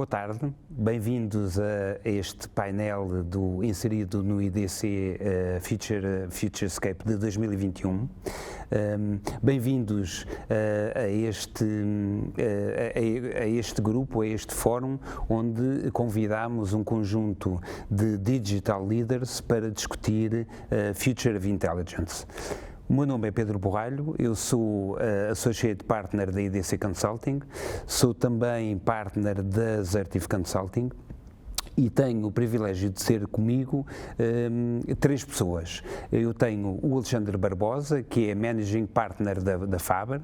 tarde, bem-vindos a este painel inserido no IDC Futurescape de 2021. Bem-vindos a este grupo, a este fórum, onde convidamos um conjunto de digital leaders para discutir Future of Intelligence. O meu nome é Pedro Borralho, eu sou Associate Partner da IDC Consulting, sou também Partner da Zertif Consulting e tenho o privilégio de ser comigo três pessoas. Eu tenho o Alexandre Barbosa, que é Managing Partner da Faber,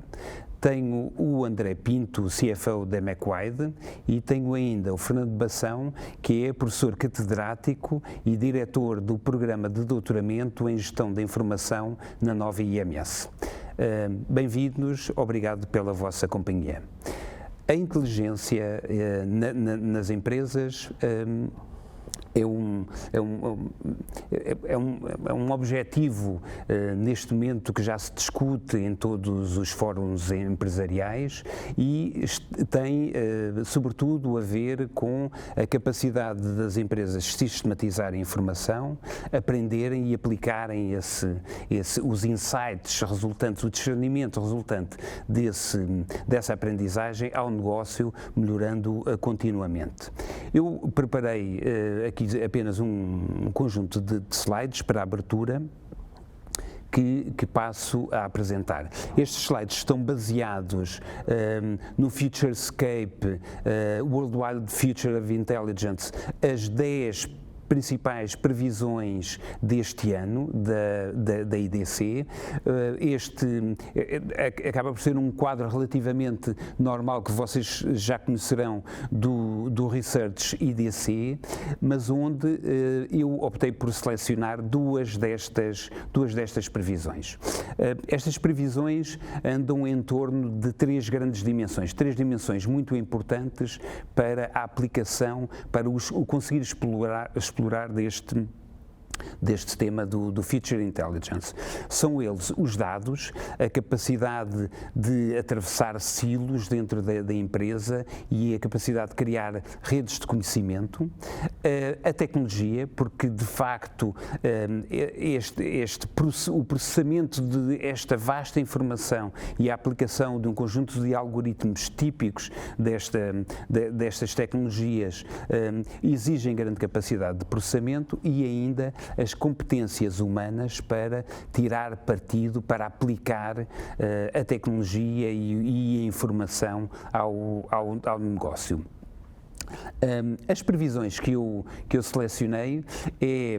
tenho o André Pinto, CFO da McWide, e tenho ainda o Fernando Bação, que é professor catedrático e diretor do programa de doutoramento em Gestão da Informação na Nova IMS. Bem-vindos, obrigado pela vossa companhia. A inteligência nas empresas é um objetivo neste momento que já se discute em todos os fóruns empresariais e tem sobretudo a ver com a capacidade das empresas sistematizarem informação, aprenderem e aplicarem os insights resultantes, o discernimento resultante dessa aprendizagem ao negócio, melhorando continuamente. Eu preparei aqui apenas um conjunto de slides para a abertura que passo a apresentar. Estes slides estão baseados no Futurescape, Worldwide Future of Intelligence, as 10 principais previsões deste ano da IDC. Este acaba por ser um quadro relativamente normal que vocês já conhecerão do Research IDC, mas onde eu optei por selecionar duas destas previsões. Estas previsões andam em torno de três grandes dimensões, três dimensões muito importantes para a aplicação, para o conseguir explorar deste tema do Future Intelligence. São eles os dados, a capacidade de atravessar silos dentro da empresa e a capacidade de criar redes de conhecimento, a tecnologia, porque de facto o processamento desta vasta informação e a aplicação de um conjunto de algoritmos típicos destas tecnologias exigem grande capacidade de processamento e ainda as competências humanas para tirar partido, para aplicar a tecnologia e a informação ao negócio. As previsões que eu selecionei é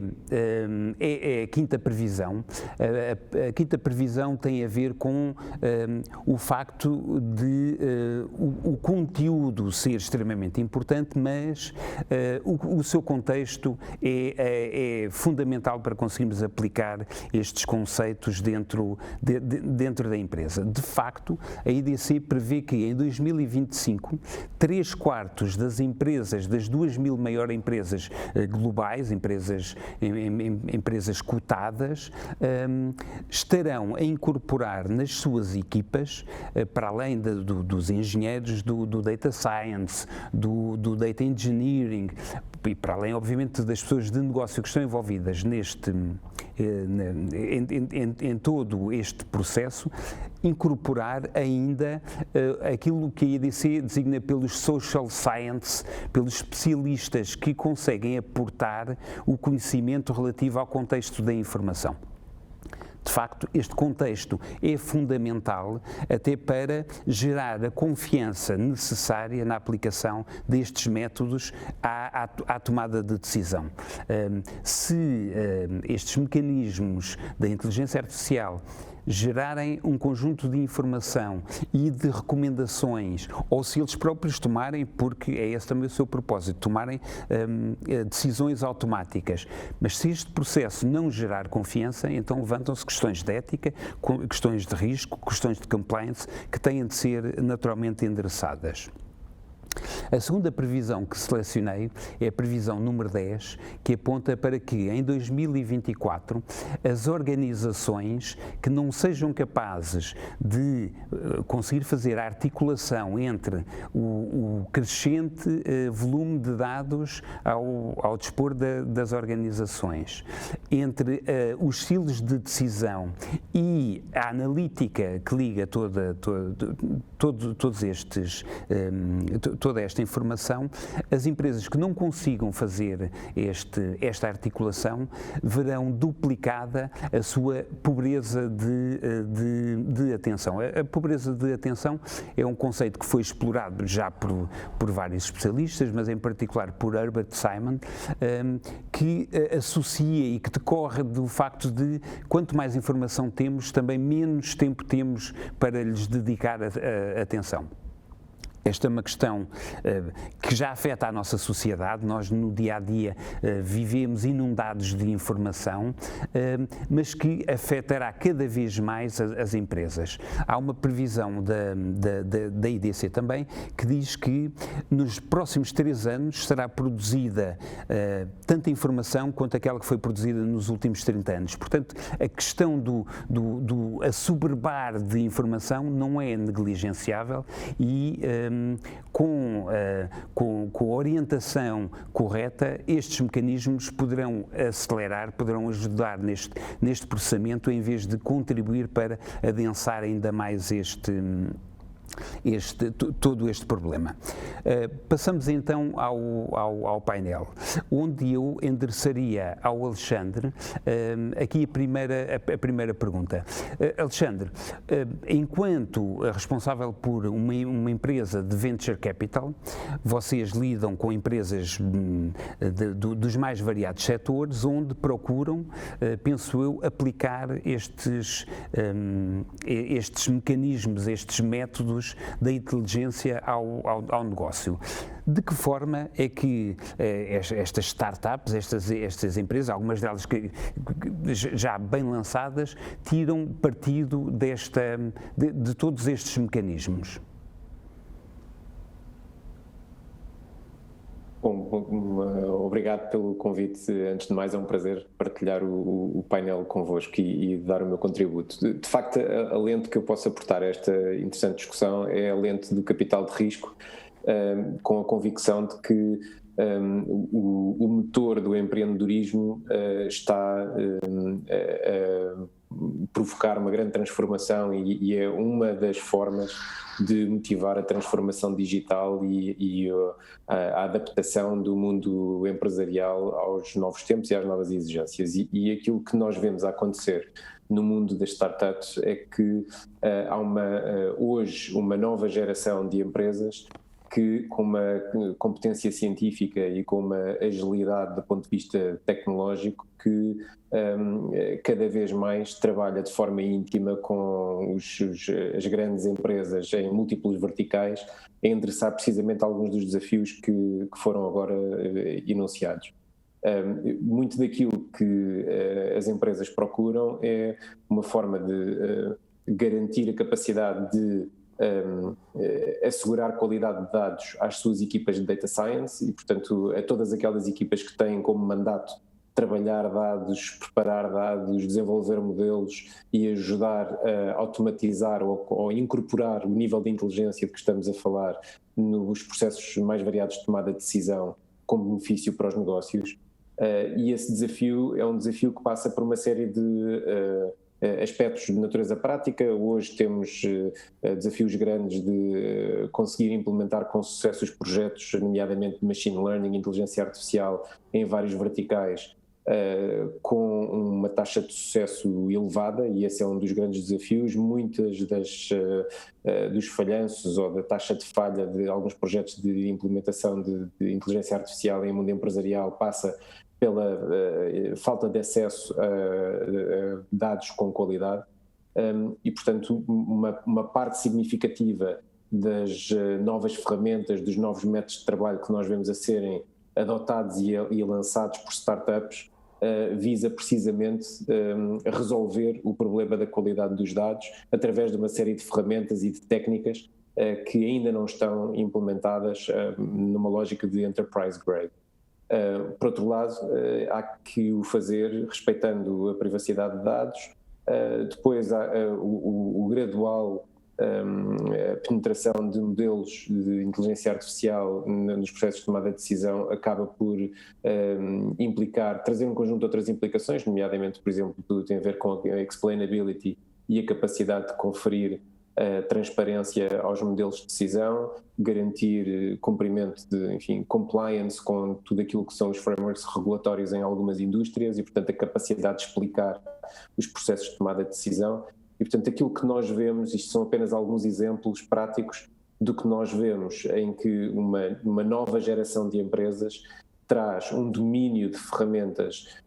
a quinta previsão. A quinta previsão tem a ver com o facto de o conteúdo ser extremamente importante, mas o seu contexto é fundamental para conseguirmos aplicar estes conceitos dentro da empresa. De facto, a IDC prevê que em 2025, 3/4 das empresas, das 2.000 maiores empresas globais, empresas cotadas, estarão a incorporar nas suas equipas, para além dos engenheiros, do data science, do data engineering, e para além, obviamente, das pessoas de negócio que estão envolvidas em todo este processo, incorporar ainda aquilo que a IDC designa pelos social science, pelos especialistas que conseguem aportar o conhecimento relativo ao contexto da informação. De facto, este contexto é fundamental até para gerar a confiança necessária na aplicação destes métodos à tomada de decisão. Se estes mecanismos da inteligência artificial gerarem um conjunto de informação e de recomendações, ou se eles próprios tomarem, porque é esse também o seu propósito, tomarem decisões automáticas. Mas se este processo não gerar confiança, então levantam-se questões de ética, questões de risco, questões de compliance, que têm de ser naturalmente endereçadas. A segunda previsão que selecionei é a previsão número 10, que aponta para que em 2024 as organizações que não sejam capazes de conseguir fazer a articulação entre o crescente volume de dados ao dispor das organizações, entre os silos de decisão e a analítica que liga todos estes toda esta informação, as empresas que não consigam fazer esta articulação verão duplicada a sua pobreza de atenção. A pobreza de atenção é um conceito que foi explorado já por vários especialistas, mas em particular por Herbert Simon, que associa e que decorre do facto de quanto mais informação temos, também menos tempo temos para lhes dedicar a atenção. Esta é uma questão que já afeta a nossa sociedade. Nós no dia-a-dia vivemos inundados de informação, mas que afetará cada vez mais as empresas. Há uma previsão da IDC também que diz que nos próximos 3 anos será produzida tanta informação quanto aquela que foi produzida nos últimos 30 anos. Portanto, a questão do assoberbar de informação não é negligenciável e com a orientação correta, estes mecanismos poderão acelerar, poderão ajudar neste processamento, em vez de contribuir para adensar ainda mais todo este problema. Passamos então ao painel, onde eu endereçaria ao Alexandre aqui a primeira pergunta. Alexandre, enquanto responsável por uma empresa de venture capital, vocês lidam com empresas dos mais variados setores, onde procuram, penso eu, aplicar estes mecanismos, estes métodos da inteligência ao negócio. De que forma é que estas startups, estas empresas, algumas delas já bem lançadas, tiram partido de todos estes mecanismos? Bom, obrigado pelo convite. Antes de mais, é um prazer partilhar o painel convosco e dar o meu contributo. De facto, a lente que eu posso aportar a esta interessante discussão é a lente do capital de risco, com a convicção de que o motor do empreendedorismo está a provocar uma grande transformação e é uma das formas de motivar a transformação digital e a adaptação do mundo empresarial aos novos tempos e às novas exigências. E aquilo que nós vemos a acontecer no mundo das startups é que há hoje uma nova geração de empresas que, com uma competência científica e com uma agilidade do ponto de vista tecnológico, que cada vez mais trabalha de forma íntima com as grandes empresas em múltiplos verticais, a endereçar precisamente alguns dos desafios que foram agora enunciados. Muito daquilo que as empresas procuram é uma forma de garantir a capacidade de assegurar qualidade de dados às suas equipas de Data Science e, portanto, a todas aquelas equipas que têm como mandato trabalhar dados, preparar dados, desenvolver modelos e ajudar a automatizar ou incorporar o nível de inteligência de que estamos a falar nos processos mais variados de tomada de decisão com benefício para os negócios. E esse desafio é um desafio que passa por uma série de aspectos de natureza prática. Hoje temos desafios grandes de conseguir implementar com sucesso os projetos, nomeadamente de machine learning, inteligência artificial, em vários verticais, com uma taxa de sucesso elevada, e esse é um dos grandes desafios. Muitas dos falhanços ou da taxa de falha de alguns projetos de implementação de inteligência artificial em mundo empresarial passa pela falta de acesso a dados com qualidade e, portanto, uma parte significativa das novas ferramentas, dos novos métodos de trabalho que nós vemos a serem adotados e lançados por startups visa precisamente resolver o problema da qualidade dos dados através de uma série de ferramentas e de técnicas que ainda não estão implementadas numa lógica de enterprise grade. Por outro lado, há que o fazer respeitando a privacidade de dados. Depois há o gradual penetração de modelos de inteligência artificial nos processos de tomada de decisão acaba por trazer um conjunto de outras implicações, nomeadamente, por exemplo, tudo tem a ver com a explainability e a capacidade de conferir transparência aos modelos de decisão, garantir cumprimento de, enfim, compliance com tudo aquilo que são os frameworks regulatórios em algumas indústrias e, portanto, a capacidade de explicar os processos de tomada de decisão. E, portanto, aquilo que nós vemos, isto são apenas alguns exemplos práticos do que nós vemos em que uma nova geração de empresas traz um domínio de ferramentas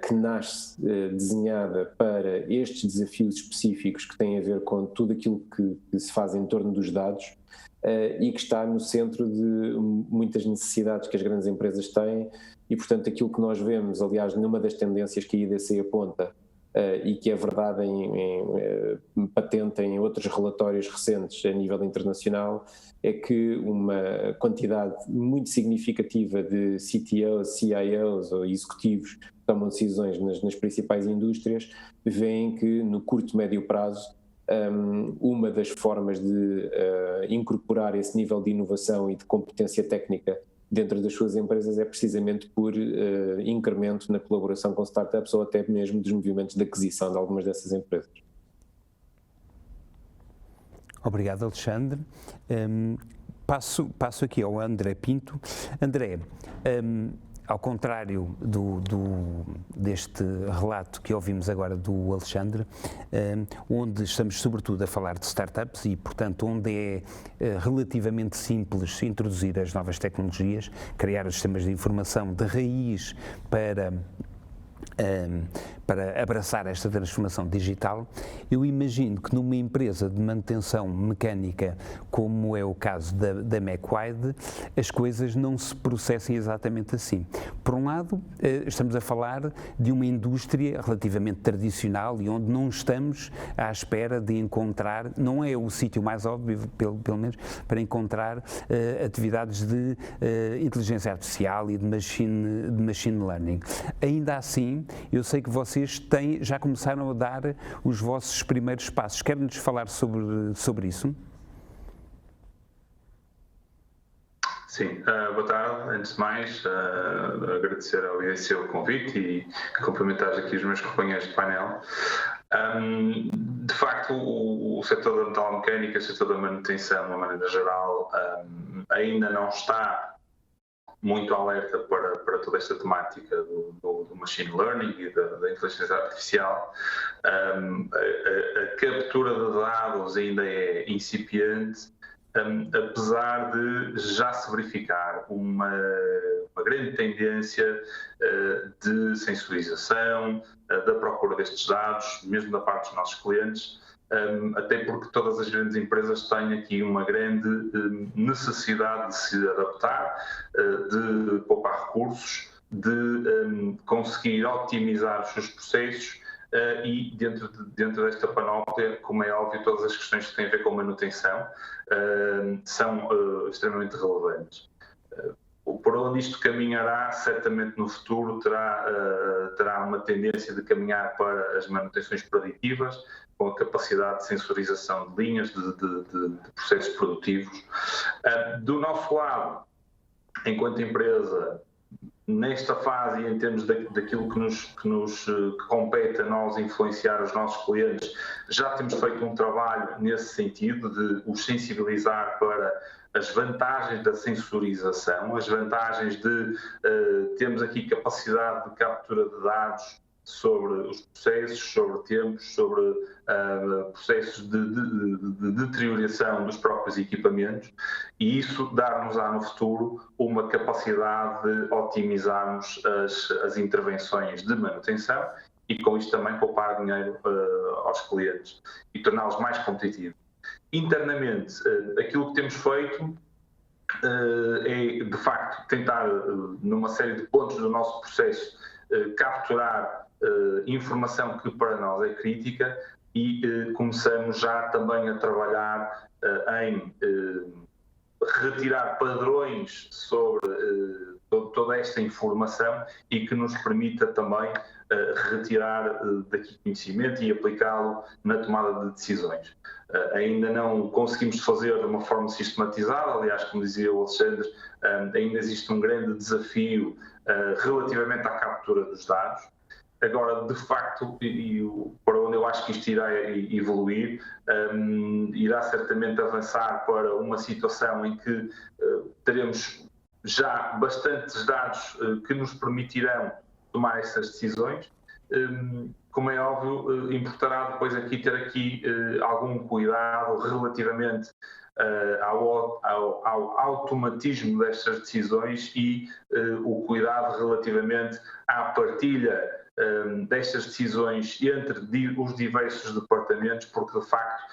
que nasce desenhada para estes desafios específicos que têm a ver com tudo aquilo que se faz em torno dos dados e que está no centro de muitas necessidades que as grandes empresas têm e, portanto, aquilo que nós vemos, aliás, numa das tendências que a IDC aponta e que é verdade patente em outros relatórios recentes a nível internacional, é que uma quantidade muito significativa de CTOs, CIOs ou executivos que tomam decisões nas principais indústrias veem que no curto e médio prazo uma das formas de incorporar esse nível de inovação e de competência técnica dentro das suas empresas é precisamente por incremento na colaboração com startups ou até mesmo dos movimentos de aquisição de algumas dessas empresas. Obrigado, Alexandre. Passo aqui ao André Pinto. André, ao contrário deste relato que ouvimos agora do Alexandre, onde estamos sobretudo a falar de startups e, portanto, onde é relativamente simples introduzir as novas tecnologias, criar os sistemas de informação de raiz para abraçar esta transformação digital, eu imagino que numa empresa de manutenção mecânica, como é o caso da McWide, as coisas não se processem exatamente assim. Por um lado, estamos a falar de uma indústria relativamente tradicional e onde não estamos à espera de encontrar, não é o sítio mais óbvio, pelo menos, para encontrar atividades de inteligência artificial e de machine learning. Ainda assim, eu sei que vocês já começaram a dar os vossos primeiros passos. Quer-nos falar sobre isso? Sim, boa tarde. Antes de mais, agradecer ao IDC o convite e cumprimentar aqui os meus companheiros de painel. De facto, o setor da metalomecânica, o setor da manutenção, de uma maneira geral, ainda não está muito alerta para toda esta temática do machine learning e da inteligência artificial. A captura de dados ainda é incipiente, apesar de já se verificar uma grande tendência de sensorização, da procura destes dados, mesmo da parte dos nossos clientes, até porque todas as grandes empresas têm aqui uma grande necessidade de se adaptar, de poupar recursos, de conseguir otimizar os seus processos e dentro desta panóplia, como é óbvio, todas as questões que têm a ver com manutenção são extremamente relevantes. Por onde isto caminhará, certamente no futuro terá uma tendência de caminhar para as manutenções preditivas, com a capacidade de sensorização de linhas, de processos produtivos. Do nosso lado, enquanto empresa, nesta fase e em termos daquilo que compete a nós influenciar os nossos clientes, já temos feito um trabalho nesse sentido de os sensibilizar para as vantagens da sensorização, as vantagens de termos aqui capacidade de captura de dados sobre os processos, sobre tempos, sobre processos de deterioração dos próprios equipamentos e isso dar-nos-á no futuro uma capacidade de otimizarmos as intervenções de manutenção e com isto também poupar dinheiro aos clientes e torná-los mais competitivos. Internamente, aquilo que temos feito é, de facto, tentar, numa série de pontos do nosso processo, capturar informação que para nós é crítica e começamos já também a trabalhar em retirar padrões sobre toda esta informação e que nos permita também retirar daqui conhecimento e aplicá-lo na tomada de decisões. Ainda não conseguimos fazer de uma forma sistematizada, aliás, como dizia o Alexandre, ainda existe um grande desafio relativamente à captura dos dados. Agora, de facto, para onde eu acho que isto irá evoluir, irá certamente avançar para uma situação em que teremos já bastantes dados que nos permitirão tomar essas decisões. Como é óbvio, importará depois ter aqui algum cuidado relativamente ao automatismo destas decisões e o cuidado relativamente à partilha destas decisões entre os diversos departamentos, porque de facto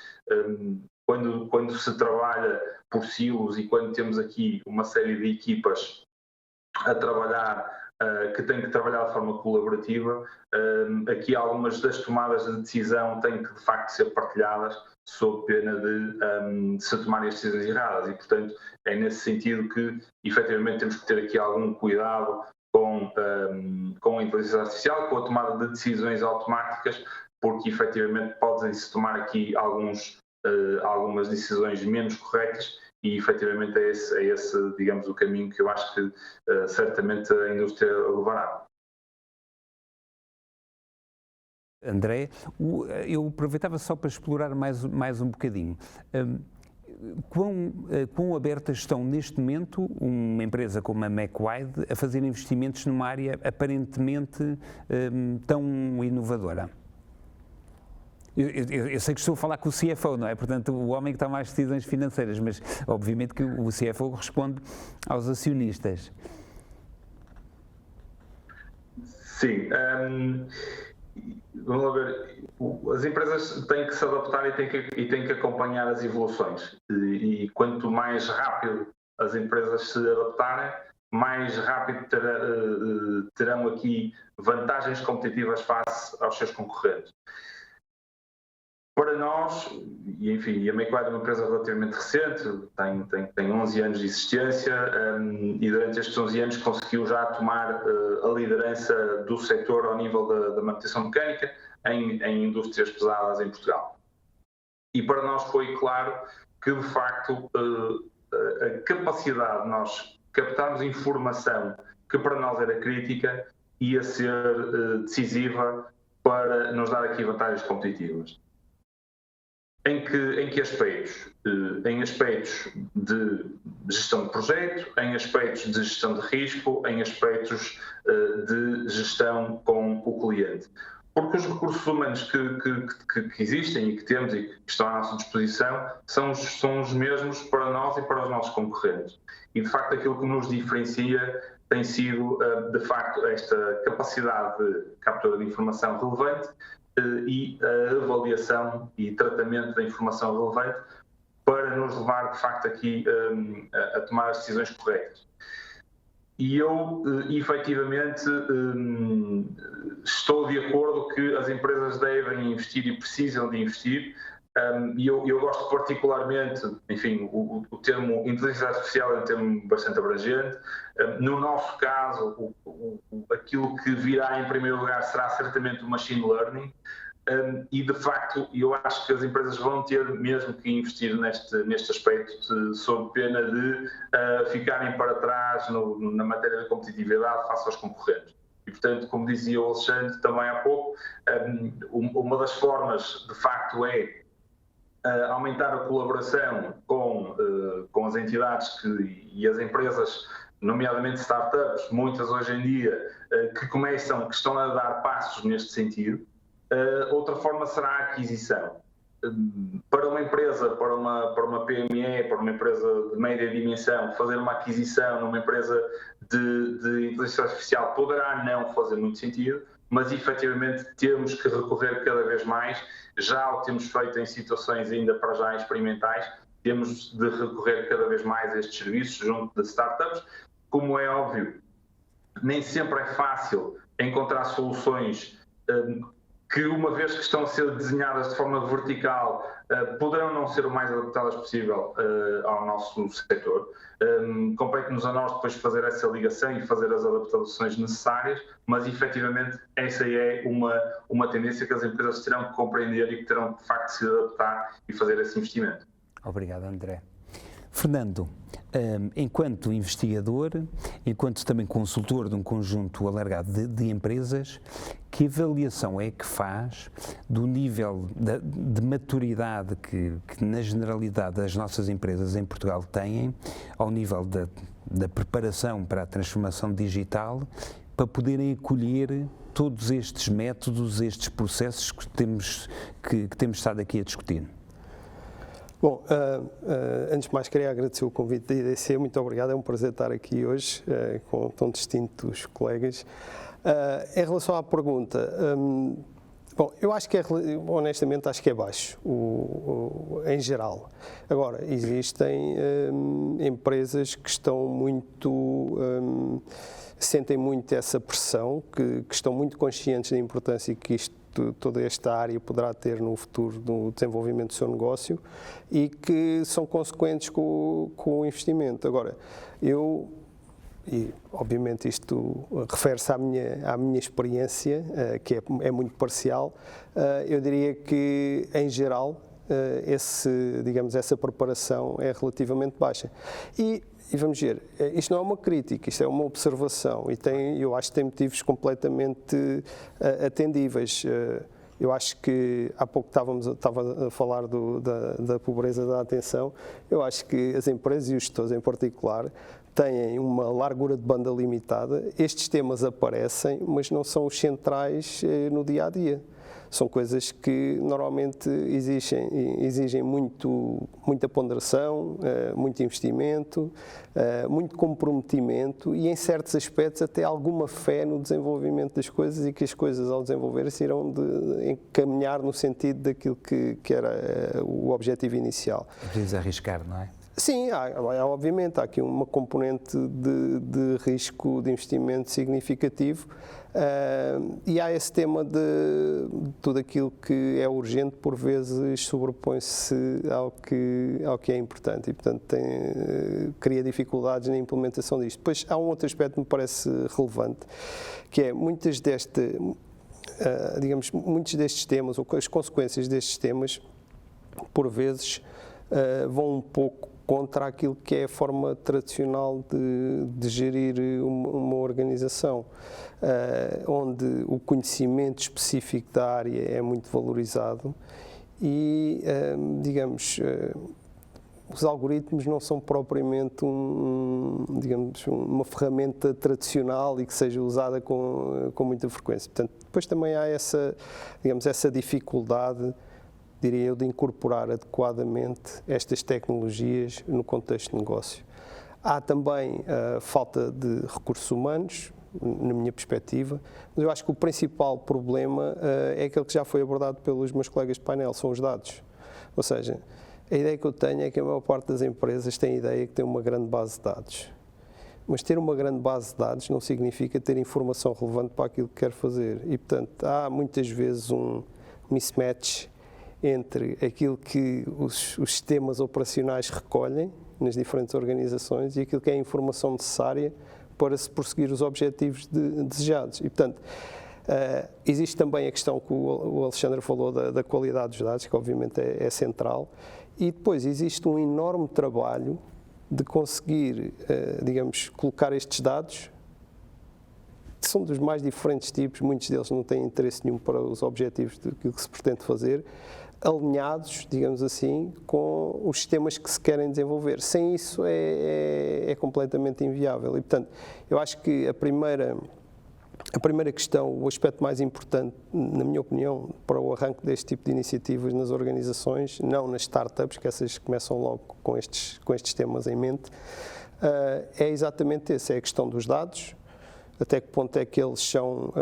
quando se trabalha por silos e quando temos aqui uma série de equipas a trabalhar que têm que trabalhar de forma colaborativa, aqui algumas das tomadas de decisão têm que de facto ser partilhadas sob pena de se tomarem as decisões erradas e, portanto, é nesse sentido que efetivamente temos que ter aqui algum cuidado com a inteligência artificial, com a tomada de decisões automáticas, porque efetivamente podem-se tomar aqui algumas decisões menos corretas e efetivamente é esse, digamos, o caminho que eu acho que certamente a indústria levará. André, eu aproveitava só para explorar mais um bocadinho. Quão abertas estão neste momento uma empresa como a MacWide a fazer investimentos numa área aparentemente tão inovadora? Eu sei que estou a falar com o CFO, não é? Portanto, o homem que toma as decisões financeiras, mas obviamente que o CFO responde aos acionistas. Sim. Vamos lá ver. As empresas têm que se adaptar e têm que acompanhar as evoluções. E quanto mais rápido as empresas se adaptarem, mais rápido terão aqui vantagens competitivas face aos seus concorrentes. Para nós, e enfim, a MacWide é uma empresa relativamente recente, tem 11 anos de existência e durante estes 11 anos conseguiu já tomar a liderança do setor ao nível da manutenção mecânica em indústrias pesadas em Portugal. E para nós foi claro que, de facto, a capacidade de nós captarmos informação que para nós era crítica ia ser decisiva para nos dar aqui vantagens competitivas. Em que aspectos? Em aspectos de gestão de projeto, em aspectos de gestão de risco, em aspectos de gestão com o cliente. Porque os recursos humanos que existem e que temos e que estão à nossa disposição são os mesmos para nós e para os nossos concorrentes. E, de facto, aquilo que nos diferencia tem sido, de facto, esta capacidade de captura de informação relevante e a avaliação e tratamento da informação relevante para nos levar, de facto, aqui a tomar as decisões corretas. E eu, efetivamente, estou de acordo que as empresas devem investir e precisam de investir. E eu gosto particularmente, enfim, o termo inteligência artificial é um termo bastante abrangente. No nosso caso, aquilo que virá em primeiro lugar será certamente o machine learning. E, de facto, eu acho que as empresas vão ter mesmo que investir neste aspecto, sob pena de ficarem para trás na matéria da competitividade face aos concorrentes. E, portanto, como dizia o Alexandre também há pouco, uma das formas, de facto, é aumentar a colaboração com as entidades e as empresas, nomeadamente startups, muitas hoje em dia, que estão a dar passos neste sentido. Outra forma será a aquisição. Para uma empresa, para uma PME, para uma empresa de média dimensão, fazer uma aquisição numa empresa de inteligência artificial poderá não fazer muito sentido, mas efetivamente temos que recorrer cada vez mais, já o temos feito em situações ainda para já experimentais, temos de recorrer cada vez mais a estes serviços junto de startups. Como é óbvio, nem sempre é fácil encontrar soluções que, uma vez que estão a ser desenhadas de forma vertical, poderão não ser o mais adaptadas possível ao nosso setor. Compete-nos a nós depois fazer essa ligação e fazer as adaptações necessárias, mas efetivamente essa é uma tendência que as empresas terão que compreender e que terão de facto de se adaptar e fazer esse investimento. Obrigado, André. Fernando, enquanto investigador, enquanto também consultor de um conjunto alargado de empresas, que avaliação é que faz do nível de maturidade que na generalidade as nossas empresas em Portugal têm, ao nível da preparação para a transformação digital, para poderem acolher todos estes métodos, estes processos que temos estado aqui a discutir? Bom, antes de mais queria agradecer o convite da IDC, muito obrigado, é um prazer estar aqui hoje com tão distintos colegas. Em relação à pergunta, bom, eu acho que honestamente acho que é baixo, em geral. Agora, existem empresas que estão sentem muito essa pressão, que estão muito conscientes da importância que toda esta área poderá ter no futuro do desenvolvimento do seu negócio e que são consequentes com o investimento. Agora, e obviamente isto refere-se à minha experiência, que é muito parcial, eu diria que, em geral, essa preparação é relativamente baixa. E vamos ver, isto não é uma crítica, isto é uma observação e eu acho que tem motivos completamente atendíveis. Eu acho que há pouco estava a falar da pobreza da atenção. Eu acho que as empresas e os gestores em particular têm uma largura de banda limitada. Estes temas aparecem, mas não são os centrais no dia a dia. São coisas que normalmente exigem muita ponderação, muito investimento, muito comprometimento e, em certos aspectos, até alguma fé no desenvolvimento das coisas e que as coisas, ao desenvolver-se, irão encaminhar no sentido daquilo que era o objetivo inicial. É preciso arriscar, não é? Sim, obviamente, há aqui uma componente de risco de investimento significativo e há esse tema de tudo aquilo que é urgente, por vezes sobrepõe-se ao que é importante e, portanto, cria dificuldades na implementação disto. Depois, há um outro aspecto que me parece relevante, que é muitos destes temas, ou as consequências destes temas, por vezes, vão um pouco contra aquilo que é a forma tradicional de gerir uma organização, onde o conhecimento específico da área é muito valorizado e, os algoritmos não são propriamente uma ferramenta tradicional e que seja usada com muita frequência. Portanto, depois também há essa dificuldade, diria eu, de incorporar adequadamente estas tecnologias no contexto de negócio. Há também a falta de recursos humanos, na minha perspectiva, mas eu acho que o principal problema é aquele que já foi abordado pelos meus colegas de painel, são os dados. Ou seja, a ideia que eu tenho é que a maior parte das empresas tem a ideia que tem uma grande base de dados. Mas ter uma grande base de dados não significa ter informação relevante para aquilo que quer fazer. E, portanto, há muitas vezes um mismatch entre aquilo que os sistemas operacionais recolhem nas diferentes organizações e aquilo que é a informação necessária para se prosseguir os objetivos desejados. E, portanto, existe também a questão que o Alexandre falou da qualidade dos dados, que obviamente é central, e depois existe um enorme trabalho de conseguir, colocar estes dados, que são dos mais diferentes tipos, muitos deles não têm interesse nenhum para os objetivos daquilo que se pretende fazer, alinhados, digamos assim, com os sistemas que se querem desenvolver. Sem isso é completamente inviável. E, portanto, eu acho que a primeira questão, o aspecto mais importante, na minha opinião, para o arranque deste tipo de iniciativas nas organizações, não nas startups, que essas começam logo com estes temas em mente, é exatamente esse, é a questão dos dados, até que ponto é que eles são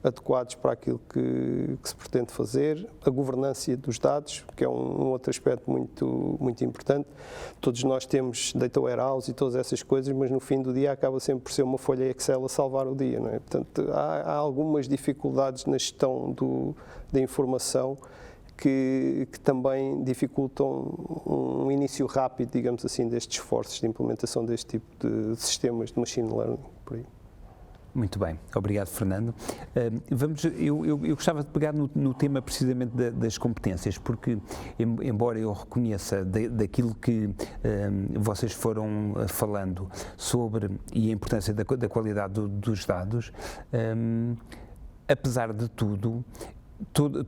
adequados para aquilo que se pretende fazer, a governança dos dados, que é um outro aspecto muito importante. Todos nós temos data warehouse e todas essas coisas, mas no fim do dia acaba sempre por ser uma folha Excel a salvar o dia, não é? Portanto, há algumas dificuldades na gestão da informação que também dificultam um início rápido, digamos assim, destes esforços de implementação deste tipo de sistemas de machine learning, por aí. Muito bem, obrigado, Fernando. Eu gostava de pegar no tema precisamente das competências, porque, embora eu reconheça daquilo que vocês foram falando sobre e a importância da qualidade dos dados, apesar de tudo,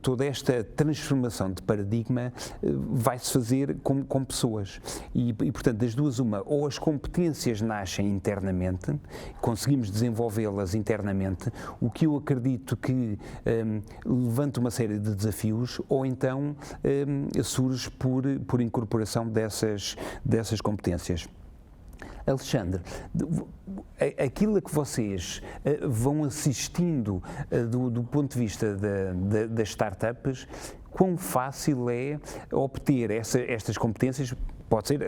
toda esta transformação de paradigma vai-se fazer com pessoas e, portanto, das duas uma, ou as competências nascem internamente, conseguimos desenvolvê-las internamente, o que eu acredito que levanta uma série de desafios, ou então surge por incorporação dessas competências. Alexandre, aquilo a que vocês vão assistindo do ponto de vista das startups, quão fácil é obter estas competências? Pode ser,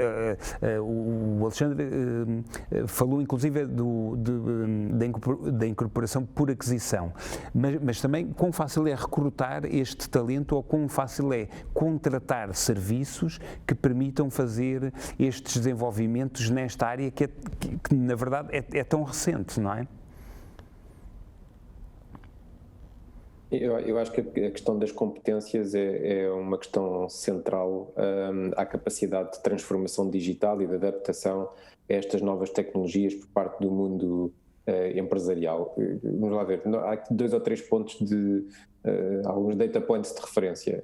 o Alexandre falou inclusive da incorporação por aquisição, mas também quão fácil é recrutar este talento ou quão fácil é contratar serviços que permitam fazer estes desenvolvimentos nesta área que na verdade é tão recente, não é? Eu acho que a questão das competências é uma questão central à capacidade de transformação digital e de adaptação a estas novas tecnologias por parte do mundo empresarial. Vamos lá ver, há 2 ou 3 pontos alguns data points de referência.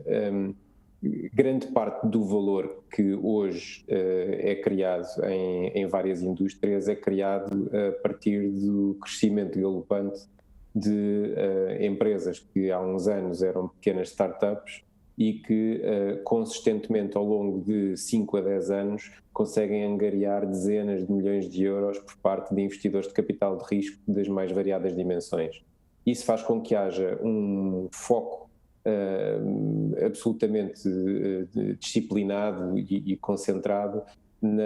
Grande parte do valor que hoje é criado em várias indústrias é criado a partir do crescimento galopante de empresas que há uns anos eram pequenas startups e que consistentemente ao longo de 5 a 10 anos conseguem angariar dezenas de milhões de euros por parte de investidores de capital de risco das mais variadas dimensões. Isso faz com que haja um foco absolutamente disciplinado e concentrado na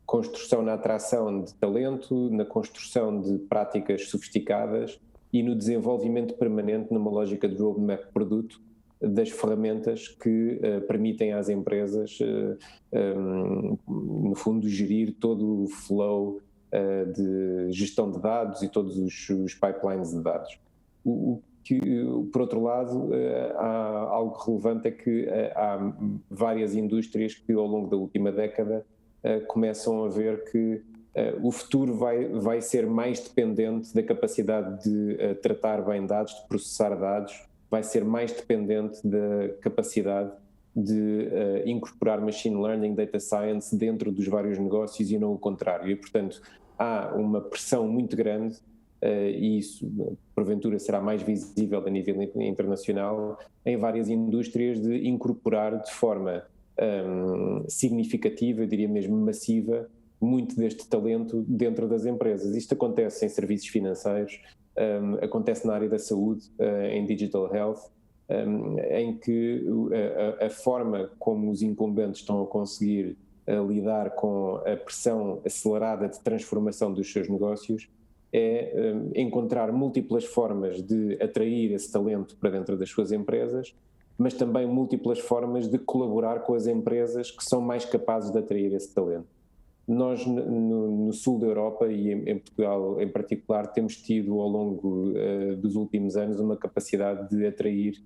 construção, na atração de talento, na construção de práticas sofisticadas e no desenvolvimento permanente numa lógica de roadmap produto das ferramentas que permitem às empresas, no fundo, gerir todo o flow de gestão de dados e todos os pipelines de dados. Por outro lado, há algo relevante, é que há várias indústrias que ao longo da última década começam a ver que o futuro vai ser mais dependente da capacidade de tratar bem dados, de processar dados, vai ser mais dependente da capacidade de incorporar machine learning, data science dentro dos vários negócios e não o contrário. E, portanto, há uma pressão muito grande e isso porventura será mais visível a nível internacional em várias indústrias de incorporar de forma significativa, eu diria mesmo massiva, muito deste talento dentro das empresas. Isto acontece em serviços financeiros, acontece na área da saúde, em digital health, em que a forma como os incumbentes estão a conseguir lidar com a pressão acelerada de transformação dos seus negócios é encontrar múltiplas formas de atrair esse talento para dentro das suas empresas, mas também múltiplas formas de colaborar com as empresas que são mais capazes de atrair esse talento. Nós, no sul da Europa e em Portugal em particular, temos tido ao longo dos últimos anos uma capacidade de atrair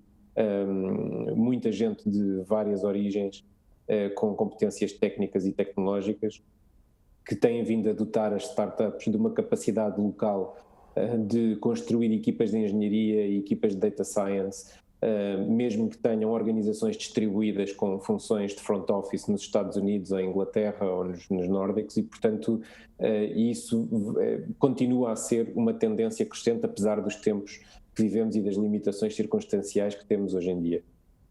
muita gente de várias origens com competências técnicas e tecnológicas que têm vindo a dotar as startups de uma capacidade local de construir equipas de engenharia e equipas de data science, mesmo que tenham organizações distribuídas com funções de front office nos Estados Unidos, ou em Inglaterra ou nos nórdicos, e portanto isso continua a ser uma tendência crescente apesar dos tempos que vivemos e das limitações circunstanciais que temos hoje em dia.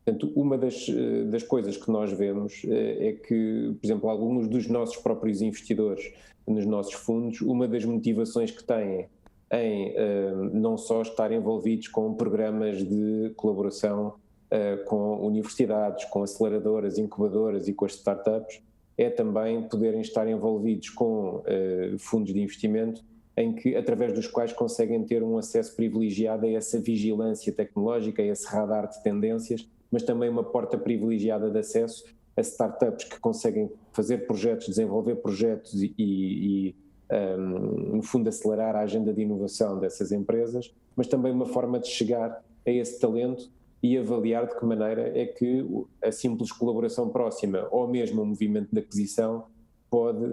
Portanto, uma das coisas que nós vemos é que, por exemplo, alguns dos nossos próprios investidores nos nossos fundos, uma das motivações que têm em não só estar envolvidos com programas de colaboração com universidades, com aceleradoras, incubadoras e com as startups, é também poderem estar envolvidos com fundos de investimento através dos quais conseguem ter um acesso privilegiado a essa vigilância tecnológica, a esse radar de tendências, mas também uma porta privilegiada de acesso a startups que conseguem fazer projetos, desenvolver projetos e no fundo acelerar a agenda de inovação dessas empresas, mas também uma forma de chegar a esse talento e avaliar de que maneira é que a simples colaboração próxima ou mesmo o movimento de aquisição pode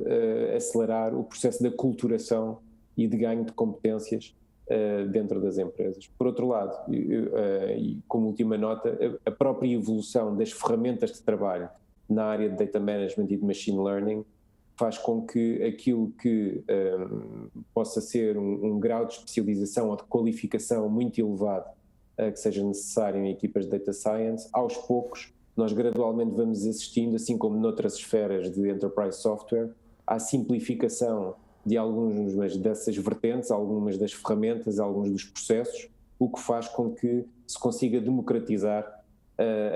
acelerar o processo de aculturação e de ganho de competências dentro das empresas. Por outro lado, e como última nota, a própria evolução das ferramentas de trabalho na área de Data Management e de Machine Learning faz com que aquilo que possa ser um grau de especialização ou de qualificação muito elevado que seja necessário em equipas de Data Science, aos poucos nós gradualmente vamos assistindo, assim como noutras esferas de Enterprise Software, à simplificação de algumas dessas vertentes, algumas das ferramentas, alguns dos processos, o que faz com que se consiga democratizar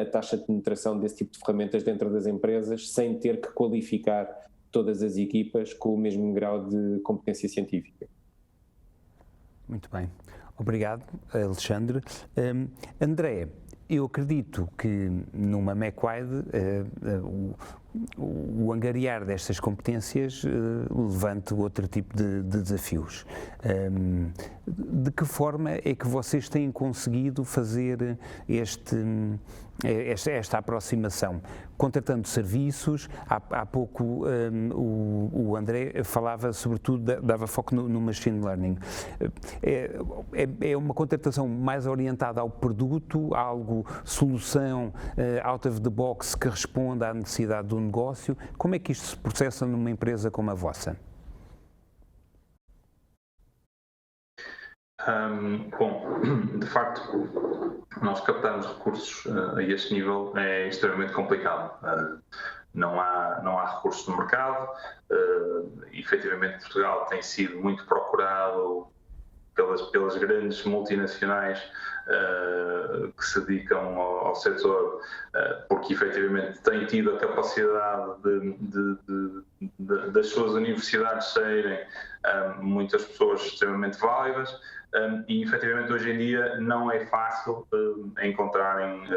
a taxa de penetração desse tipo de ferramentas dentro das empresas, sem ter que qualificar todas as equipas com o mesmo grau de competência científica. Muito bem. Obrigado, Alexandre. André, eu acredito que numa MacWide o angariar destas competências levante outro tipo de desafios. De que forma é que vocês têm conseguido fazer esta aproximação? Contratando serviços, há pouco o André falava sobretudo, dava foco no Machine Learning. É uma contratação mais orientada ao produto, algo, solução out of the box que responda à necessidade do negócio? Como é que isto se processa numa empresa como a vossa? Bom, de facto, nós captarmos recursos a este nível é extremamente complicado. Não há recursos no mercado. Efetivamente, Portugal tem sido muito procurado pelas grandes multinacionais que se dedicam ao setor, porque efetivamente têm tido a capacidade das suas universidades serem muitas pessoas extremamente válidas, e efetivamente hoje em dia não é fácil encontrarmos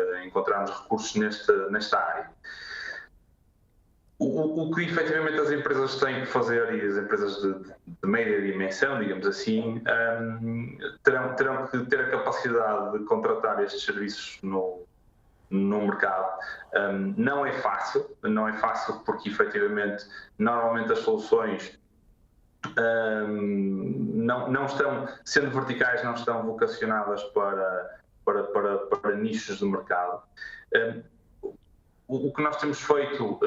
recursos nesta área. O que efetivamente as empresas têm que fazer, e as empresas de média dimensão, digamos assim, terão que ter a capacidade de contratar estes serviços no mercado. Não é fácil porque efetivamente normalmente as soluções não estão, sendo verticais, não estão vocacionadas para nichos de mercado. O que nós temos feito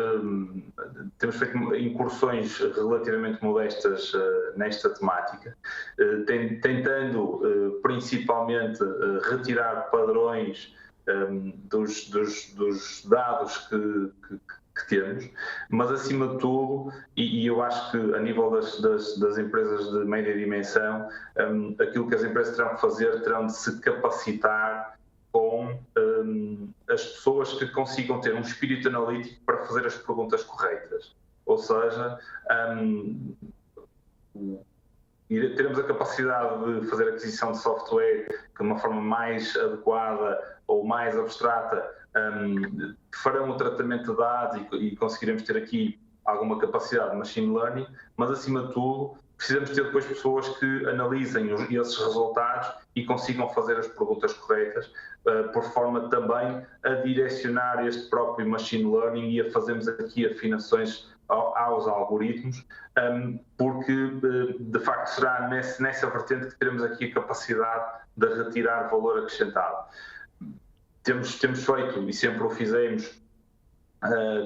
incursões relativamente modestas nesta temática, tentando principalmente retirar padrões dos dados que temos, mas acima de tudo, e eu acho que a nível das empresas de média dimensão, aquilo que as empresas terão que fazer, terão de se capacitar com as pessoas que consigam ter um espírito analítico para fazer as perguntas corretas. Ou seja, teremos a capacidade de fazer aquisição de software de uma forma mais adequada ou mais abstrata, farão o tratamento de dados e conseguiremos ter aqui alguma capacidade de machine learning, mas acima de tudo precisamos ter depois pessoas que analisem esses resultados e consigam fazer as perguntas corretas, por forma também a direcionar este próprio machine learning e a fazermos aqui afinações aos algoritmos, porque de facto será nessa vertente que teremos aqui a capacidade de retirar valor acrescentado. Temos feito, e sempre o fizemos,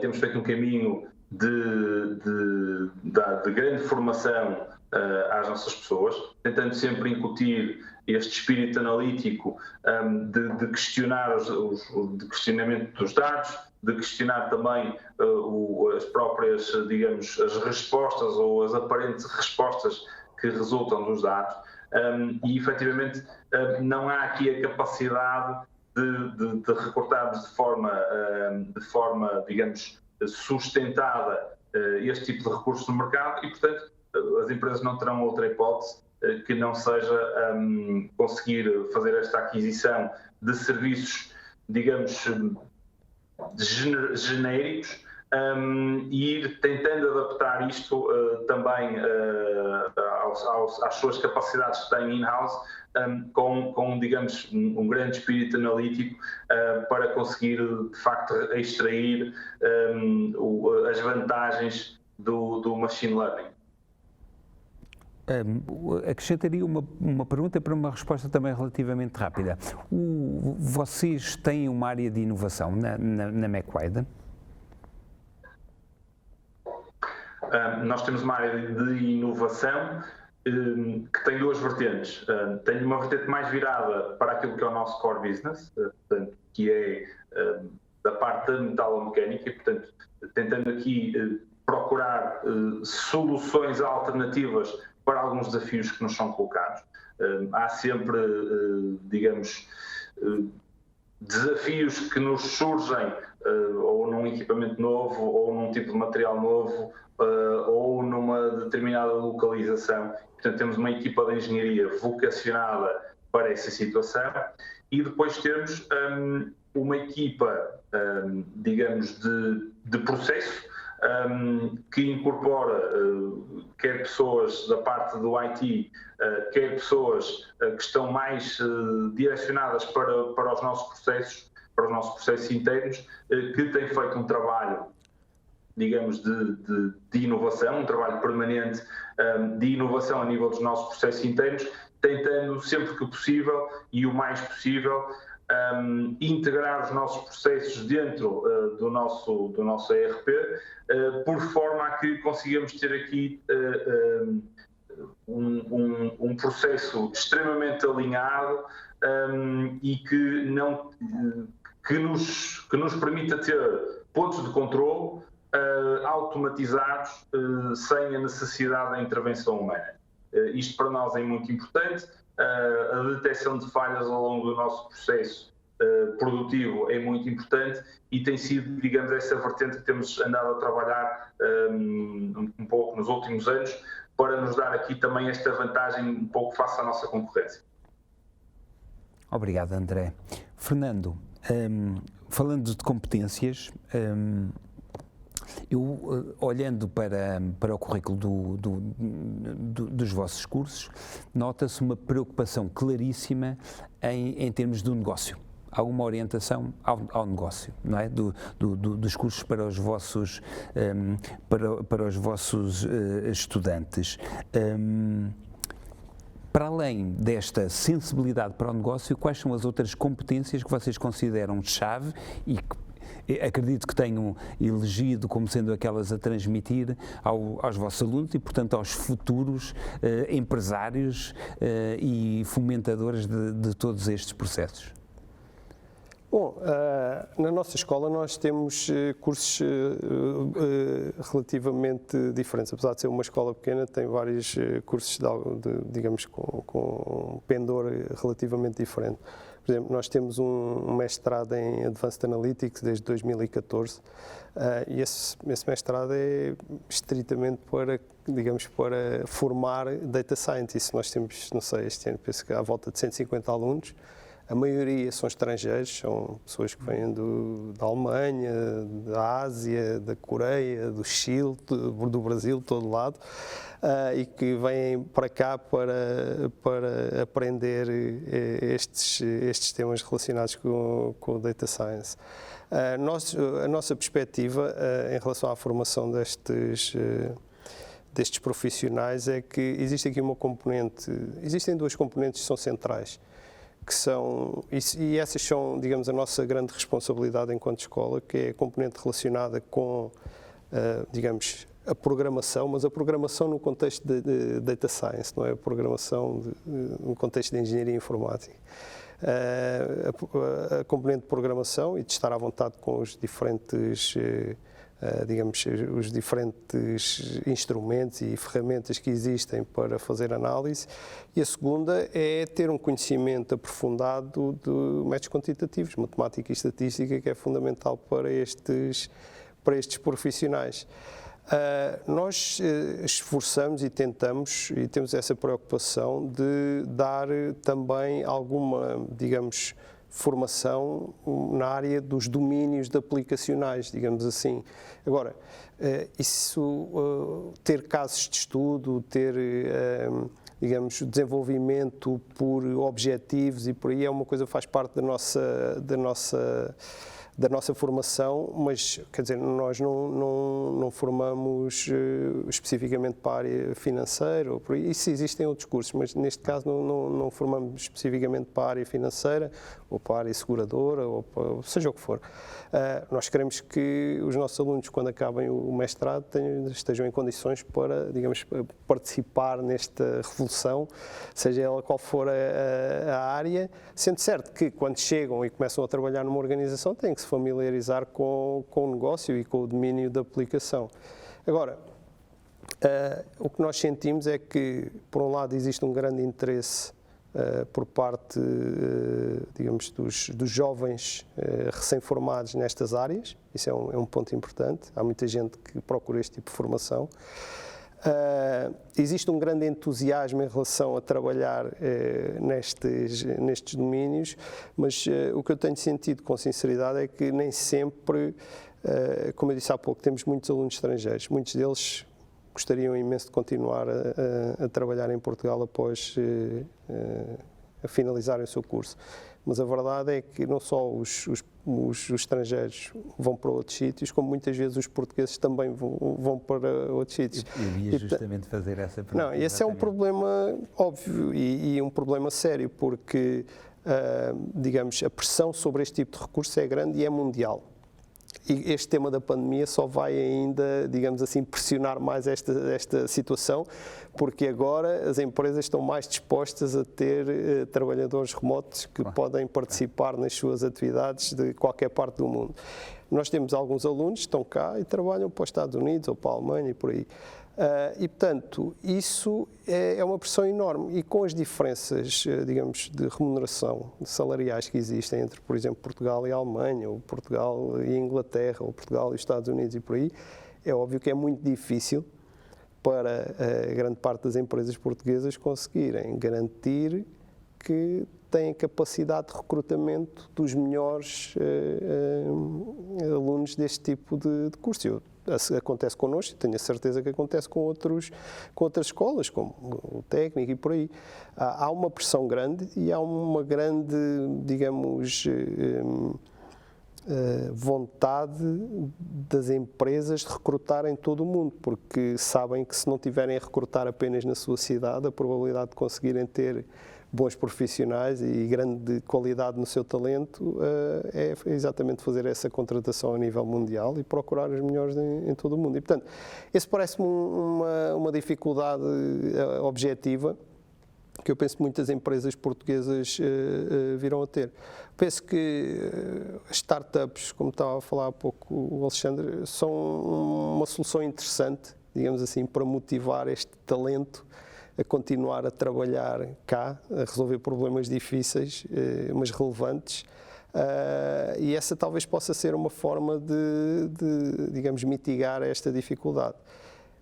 temos feito um caminho de grande formação às nossas pessoas, tentando sempre incutir este espírito analítico de questionar de questionamento dos dados, de questionar também as próprias, digamos, as respostas ou as aparentes respostas que resultam dos dados, e efetivamente não há aqui a capacidade de recortarmos de forma, digamos, sustentada este tipo de recursos no mercado e, portanto, as empresas não terão outra hipótese que não seja conseguir fazer esta aquisição de serviços, digamos, genéricos, e ir tentando adaptar isto também às suas capacidades que têm in-house, com, digamos, um grande espírito analítico para conseguir, de facto, extrair as vantagens do machine learning. Acrescentaria uma pergunta para uma resposta também relativamente rápida. Vocês têm uma área de inovação na McWide? Nós temos uma área de inovação que tem duas vertentes. Tem uma vertente mais virada para aquilo que é o nosso core business, portanto, que é da parte da metalomecânica, e, portanto, tentando aqui procurar soluções alternativas para alguns desafios que nos são colocados. Há sempre, digamos, desafios que nos surgem ou num equipamento novo, ou num tipo de material novo, ou numa determinada localização. Portanto, temos uma equipa de engenharia vocacionada para essa situação e depois temos uma equipa, digamos, de processo, que incorpora quer pessoas da parte do IT, quer pessoas que estão mais direcionadas para os nossos processos internos, que têm feito um trabalho, digamos, de inovação, um trabalho permanente de inovação a nível dos nossos processos internos, tentando sempre que possível e o mais possível integrar os nossos processos dentro do nosso ERP, por forma a que consigamos ter aqui um processo extremamente alinhado e que nos permita ter pontos de controle automatizados sem a necessidade da intervenção humana. Isto para nós é muito importante. A detecção de falhas ao longo do nosso processo produtivo é muito importante e tem sido, digamos, essa vertente que temos andado a trabalhar um pouco nos últimos anos para nos dar aqui também esta vantagem um pouco face à nossa concorrência. Obrigado, André. Fernando, falando de competências, eu, olhando para o currículo dos vossos cursos, nota-se uma preocupação claríssima em termos do negócio. Alguma orientação ao negócio, não é? Dos cursos para os vossos, para os vossos estudantes. Para além desta sensibilidade para o negócio, quais são as outras competências que vocês consideram chave e que acredito que tenham elegido como sendo aquelas a transmitir aos vossos alunos e, portanto, aos futuros empresários e fomentadores de todos estes processos? Bom, na nossa escola nós temos cursos relativamente diferentes. Apesar de ser uma escola pequena, tem vários cursos, digamos, com um pendor relativamente diferente. Por exemplo, nós temos um mestrado em Advanced Analytics desde 2014 e esse mestrado é estritamente para, digamos, para formar data scientists. Nós temos, não sei, este ano penso que há à volta de 150 alunos. A maioria são estrangeiros, são pessoas que vêm da Alemanha, da Ásia, da Coreia, do Chile, do Brasil, de todo lado, e que vêm para cá para aprender estes temas relacionados com o Data Science. A nossa perspectiva em relação à formação destes profissionais é que existe aqui existem duas componentes que são centrais, que são, e essas são, digamos, a nossa grande responsabilidade enquanto escola, que é a componente relacionada com, digamos, a programação, mas a programação no contexto de Data Science, não é a programação no contexto de engenharia informática. A componente de programação e de estar à vontade com os diferentes digamos, os diferentes instrumentos e ferramentas que existem para fazer análise, e a segunda é ter um conhecimento aprofundado de métodos quantitativos, matemática e estatística, que é fundamental para estes profissionais. Nós esforçamos e tentamos, e temos essa preocupação de dar também alguma, digamos, formação na área dos domínios aplicacionais, digamos assim. Agora, ter casos de estudo, ter, digamos, desenvolvimento por objetivos e por aí é uma coisa que faz parte da nossa formação, mas, quer dizer, nós não formamos especificamente para a área financeira, ou por aí. Isso existem outros cursos, mas neste caso não formamos especificamente para a área financeira, ou para a área seguradora, ou seja o que for. Nós queremos que os nossos alunos, quando acabem o mestrado, estejam em condições para, digamos, participar nesta revolução, seja ela qual for a área, sendo certo que quando chegam e começam a trabalhar numa organização têm que se familiarizar com o negócio e com o domínio da aplicação. Agora, o que nós sentimos é que, por um lado, existe um grande interesse por parte, digamos, dos jovens recém-formados nestas áreas. Isso é um ponto importante. Há muita gente que procura este tipo de formação. Existe um grande entusiasmo em relação a trabalhar nestes domínios, mas o que eu tenho sentido com sinceridade é que nem sempre, como eu disse há pouco, temos muitos alunos estrangeiros. Muitos deles gostariam imenso de continuar a trabalhar em Portugal após a finalizarem o seu curso. Mas a verdade é que não só os estrangeiros vão para outros sítios, como muitas vezes os portugueses também vão para outros sítios. Eu ia justamente fazer essa pergunta. Não, esse é um problema óbvio e um problema sério, porque, digamos, a pressão sobre este tipo de recursos é grande e é mundial. E este tema da pandemia só vai ainda, digamos assim, pressionar mais esta situação, porque agora as empresas estão mais dispostas a ter trabalhadores remotos que podem participar nas suas atividades de qualquer parte do mundo. Nós temos alguns alunos que estão cá e trabalham para os Estados Unidos ou para a Alemanha e por aí. E, portanto, isso é uma pressão enorme. E com as diferenças, digamos, de remuneração salariais que existem entre, por exemplo, Portugal e a Alemanha, ou Portugal e a Inglaterra, ou Portugal e os Estados Unidos e por aí, é óbvio que é muito difícil para a grande parte das empresas portuguesas conseguirem garantir que têm capacidade de recrutamento dos melhores alunos deste tipo de curso. Acontece connosco, tenho a certeza que acontece com outras escolas, como o técnico e por aí. Há uma pressão grande e há uma grande, digamos, vontade das empresas de recrutarem todo o mundo, porque sabem que se não tiverem a recrutar apenas na sua cidade, a probabilidade de conseguirem ter bons profissionais e grande qualidade no seu talento é exatamente fazer essa contratação a nível mundial e procurar os melhores em todo o mundo. E, portanto, esse parece-me uma dificuldade objetiva que eu penso que muitas empresas portuguesas virão a ter. Penso que as startups, como estava a falar há pouco o Alexandre, são uma solução interessante, digamos assim, para motivar este talento a continuar a trabalhar cá, a resolver problemas difíceis, mas relevantes, e essa talvez possa ser uma forma de, digamos, mitigar esta dificuldade.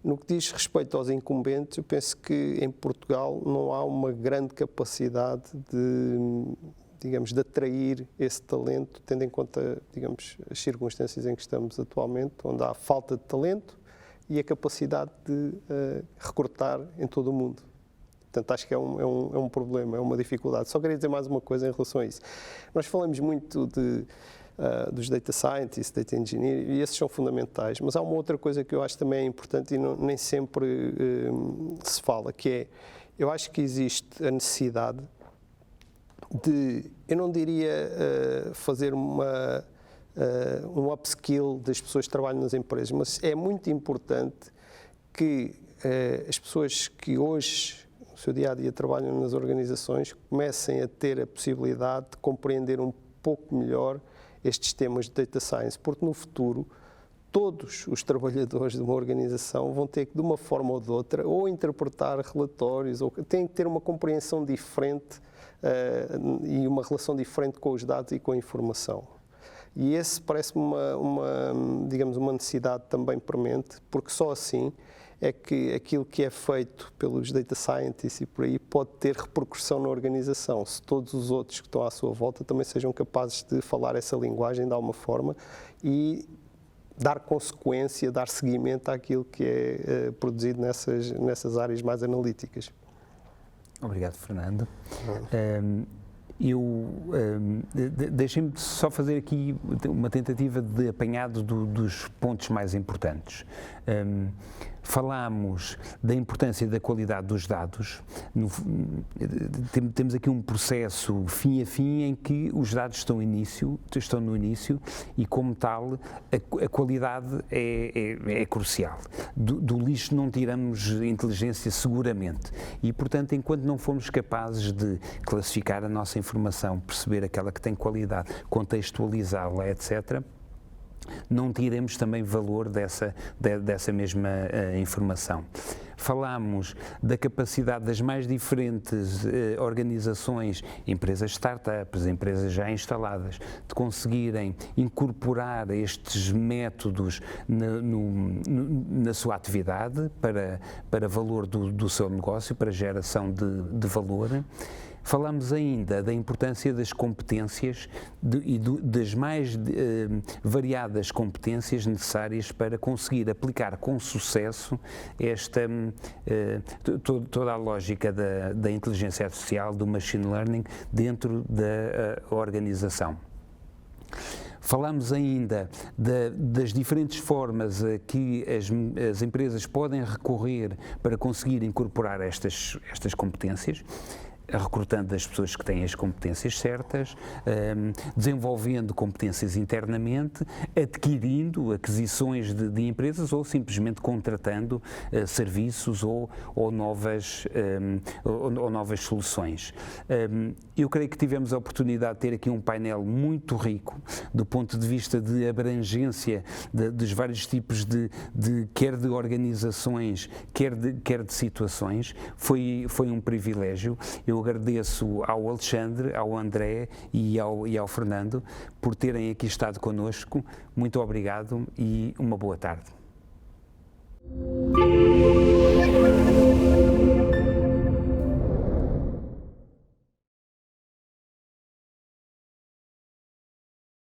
No que diz respeito aos incumbentes, eu penso que em Portugal não há uma grande capacidade digamos, de atrair esse talento, tendo em conta, digamos, as circunstâncias em que estamos atualmente, onde há falta de talento e a capacidade de recrutar em todo o mundo. Portanto, acho que é um problema, é uma dificuldade. Só queria dizer mais uma coisa em relação a isso. Nós falamos muito dos data scientists, data engineers, e esses são fundamentais, mas há uma outra coisa que eu acho também é importante e nem sempre se fala, que é, eu acho que existe a necessidade de, eu não diria fazer um upskill das pessoas que trabalham nas empresas, mas é muito importante que as pessoas que hoje, no seu dia-a-dia, trabalham nas organizações, comecem a ter a possibilidade de compreender um pouco melhor estes temas de data science, porque no futuro todos os trabalhadores de uma organização vão ter que, de uma forma ou de outra, ou interpretar relatórios, ou têm que ter uma compreensão diferente e uma relação diferente com os dados e com a informação. E esse parece-me digamos, uma necessidade também premente, porque só assim é que aquilo que é feito pelos data scientists e por aí pode ter repercussão na organização, se todos os outros que estão à sua volta também sejam capazes de falar essa linguagem de alguma forma e dar consequência, dar seguimento àquilo que é produzido nessas áreas mais analíticas. Obrigado, Fernando. Deixem-me só fazer aqui uma tentativa de apanhado dos pontos mais importantes. Falámos da importância da qualidade dos dados. Temos aqui um processo fim a fim em que os dados estão no início e, como tal, a qualidade é crucial. Do lixo não tiramos inteligência seguramente e, portanto, enquanto não formos capazes de classificar a nossa informação, perceber aquela que tem qualidade, contextualizá-la, etc., não tiremos também valor dessa mesma informação. Falámos da capacidade das mais diferentes organizações, empresas startups, empresas já instaladas, de conseguirem incorporar estes métodos na sua atividade para valor do seu negócio, para geração de valor. Falámos ainda da importância das competências e das mais variadas competências necessárias para conseguir aplicar com sucesso toda a lógica da inteligência artificial, do machine learning dentro da organização. Falámos ainda das diferentes formas a que as empresas podem recorrer para conseguir incorporar estas competências, recrutando as pessoas que têm as competências certas, desenvolvendo competências internamente, adquirindo aquisições de empresas ou simplesmente contratando serviços ou novas soluções. Eu creio que tivemos a oportunidade de ter aqui um painel muito rico do ponto de vista de abrangência dos vários tipos quer de organizações, quer de situações. Foi um privilégio. Eu agradeço ao Alexandre, ao André e ao Fernando por terem aqui estado connosco. Muito obrigado e uma boa tarde.